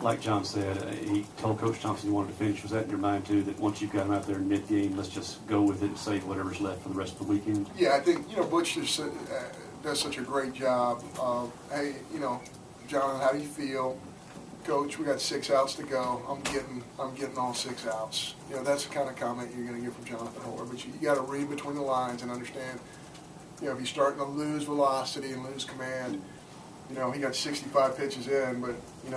like John said, he told Coach Thompson he wanted to finish. Was that in your mind too, that once you've got him out there in mid-game, let's just go with it and save whatever's left for the rest of the weekend? Yeah, I think, Butch just does such a great job of, hey, John, how do you feel? Coach, we got 6 outs to go. I'm getting all 6 outs. That's the kind of comment you're going to get from Jonathan Holder. But you got to read between the lines and understand, if he's starting to lose velocity and lose command, he got 65 pitches in, but,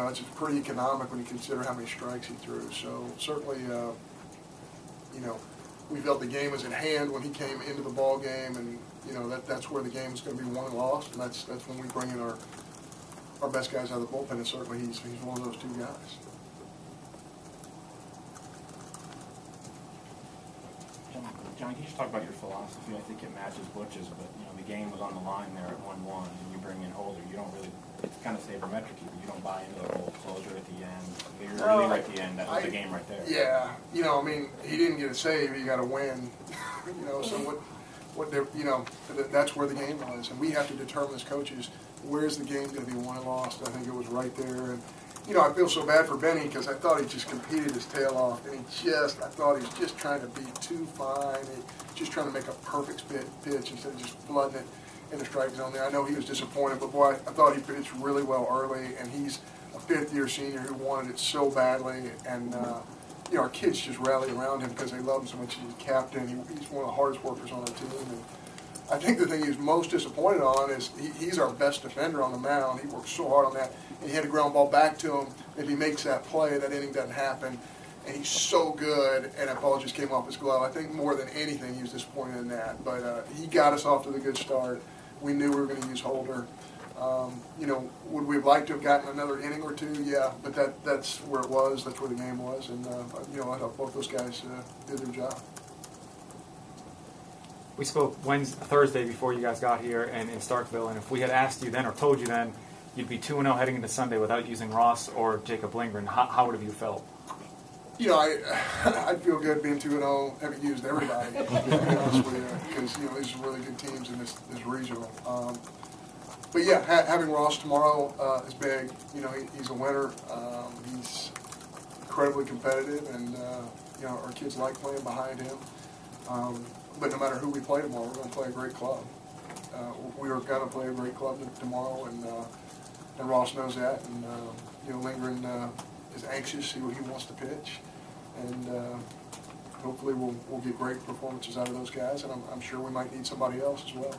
it's pretty economic when you consider how many strikes he threw. So certainly, we felt the game was at hand when he came into the ball game, and, that's where the game is going to be won and lost, and that's when we bring in our best guys out of the bullpen, and certainly he's one of those 2 guys. John, can you just talk about your philosophy? I think it matches Butch's, but the game was on the line there at 1-1, and you bring in Holder. You don't really, it's kind of sabermetric, but you don't buy into the whole closure at the end. Really right at the end, that was the game right there. Yeah, he didn't get a save, he got a win. So that's where the game was, and we have to determine as coaches, where's the game going to be won and lost. I think it was right there, and I feel so bad for Benny because I thought he just competed his tail off, and I thought he was just trying to be too fine, just trying to make a perfect pitch instead of just flooding it in the strike zone there. I know he was disappointed, but boy, I thought he pitched really well early, and he's a 5th-year senior who wanted it so badly, and our kids just rallied around him because they love him so much. He's a captain. He's one of the hardest workers on our team, and I think the thing he was most disappointed on is he's our best defender on the mound. He worked so hard on that, and he had a ground ball back to him. If he makes that play, that inning doesn't happen, and he's so good, and that ball just came off his glove. I think more than anything, he was disappointed in that. But he got us off to the good start. We knew we were going to use Holder. Would we have liked to have gotten another inning or 2? Yeah, but that's where it was. That's where the game was, and I thought both those guys did their job. We spoke Thursday before you guys got here and in Starkville, and if we had asked you then or told you then you'd be 2-0 heading into Sunday without using Ross or Jacob Lindgren, how would have you felt? I'd feel good being 2-0, having used everybody, to be honest with you, because these are really good teams in this regional. But yeah, having Ross tomorrow is big. He's a winner. He's incredibly competitive, and our kids like playing behind him. But no matter who we play tomorrow, we're going to play a great club. We are going to play a great club tomorrow, and Ross knows that. And Lindgren is anxious, see what he wants to pitch, and hopefully we'll get great performances out of those guys. And I'm sure we might need somebody else as well.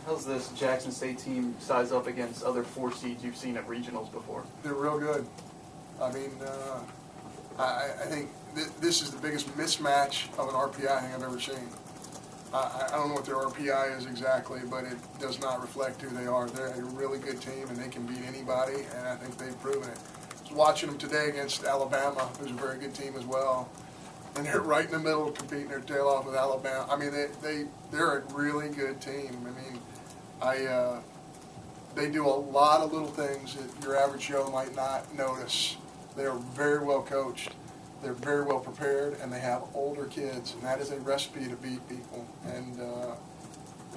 How's this Jackson State team size up against other 4 seeds you've seen at regionals before? They're real good. I mean, I think this is the biggest mismatch of an RPI I think I've ever seen. I don't know what their RPI is exactly, but it does not reflect who they are. They're a really good team, and they can beat anybody, and I think they've proven it. I was watching them today against Alabama, who's a very good team as well, and they're right in the middle competing their tail off with Alabama. I mean, they're a really good team. I mean, they do a lot of little things that your average Joe might not notice. They are very well coached, they're very well prepared, and they have older kids, and that is a recipe to beat people. And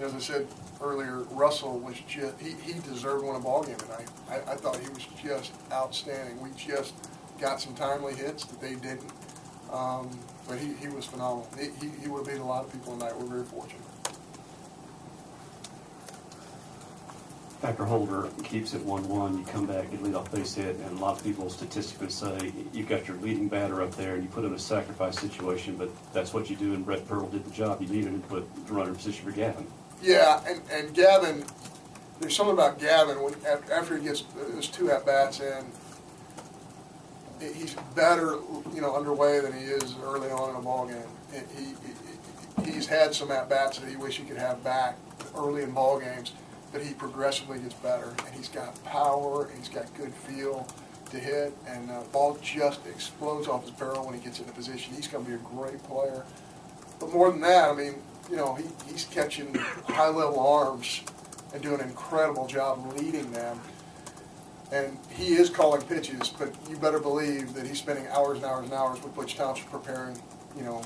as I said earlier, Russell was just, he deserved to win a ball game tonight. I thought he was just outstanding. We just got some timely hits that they didn't, but he was phenomenal. He would have beat a lot of people tonight. We're very fortunate. After Holder keeps it 1-1, you come back, get lead off base hit, and a lot of people statistically say you've got your leading batter up there and you put him in a sacrifice situation, but that's what you do, and Brett Pearl did the job you needed and put the runner in position for Gavin. Yeah, and Gavin, there's something about Gavin, after he gets his 2 at-bats in, he's better, underway than he is early on in a ball game. He's had some at-bats that he wish he could have back early in ball games, but he progressively gets better, and he's got power, and he's got good feel to hit, and the ball just explodes off his barrel when he gets into position. He's going to be a great player. But more than that, I mean, he's catching high-level arms and doing an incredible job leading them. And he is calling pitches, but you better believe that he's spending hours and hours and hours with Butch Thompson preparing,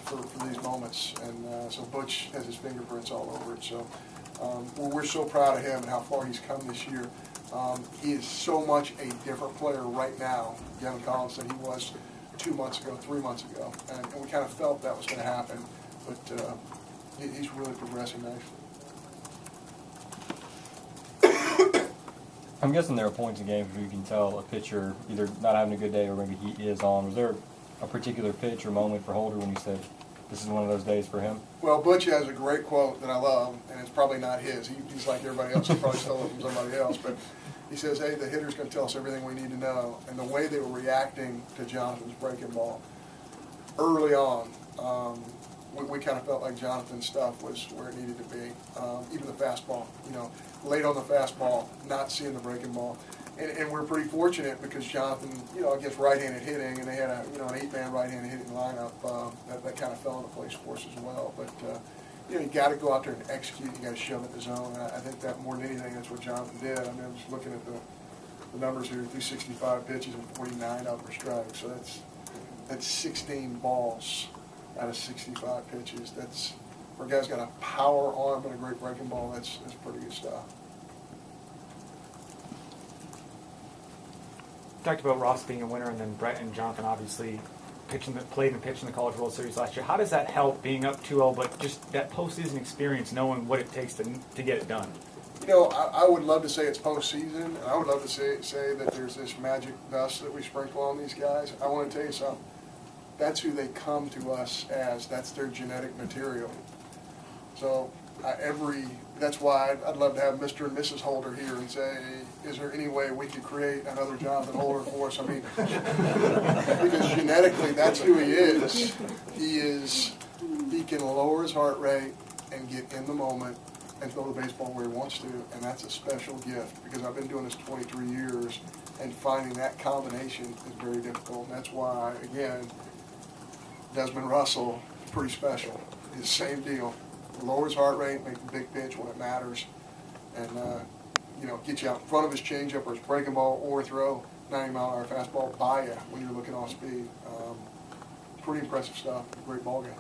for these moments. And so Butch has his fingerprints all over it. So We're so proud of him and how far he's come this year. He is so much a different player right now, Gavin Collins, than he was 2 months ago, 3 months ago. And we kind of felt that was going to happen, but he's really progressing nicely. I'm guessing there are points in games where you can tell a pitcher either not having a good day or maybe he is on. Was there a particular pitch or moment for Holder when you said this is one of those days for him? Well, Butch has a great quote that I love, and it's probably not his. He's like everybody else. He probably stole it from somebody else. But he says, hey, the hitter's going to tell us everything we need to know. And the way they were reacting to Jonathan's breaking ball early on, we kind of felt like Jonathan's stuff was where it needed to be. Even the fastball, late on the fastball, not seeing the breaking ball. And we're pretty fortunate because Jonathan, against right-handed hitting, and they had an 8-man right-handed hitting lineup that kind of fell into place for us as well. But you got to go out there and execute. You got to shove it in the zone. And I think that more than anything, that's what Jonathan did. I mean, I'm just looking at the numbers here: 365 pitches and 49 out per strike. So that's 16 balls out of 65 pitches. That's for a guy's got a power arm and a great breaking ball. That's pretty good stuff. Talked about Ross being a winner, and then Brett and Jonathan obviously played and pitched in the College World Series last year. How does that help being up 2-0, but just that postseason experience, knowing what it takes to get it done? I would love to say it's postseason, and I would love to say that there's this magic dust that we sprinkle on these guys. I want to tell you something. That's who they come to us as. That's their genetic material. So that's why I'd love to have Mr. and Mrs. Holder here and say, is there any way we could create another Jonathan Holder for us? I mean, because genetically that's who he is. He can lower his heart rate and get in the moment and throw the baseball where he wants to, and that's a special gift because I've been doing this 23 years, and finding that combination is very difficult. And that's why, again, Desmond Russell is pretty special. It's the same deal. Lower his heart rate, make the big pitch when it matters, and get you out in front of his changeup or his breaking ball, or throw 90-mile-an-hour fastball by you when you're looking off speed. Pretty impressive stuff. Great ball game.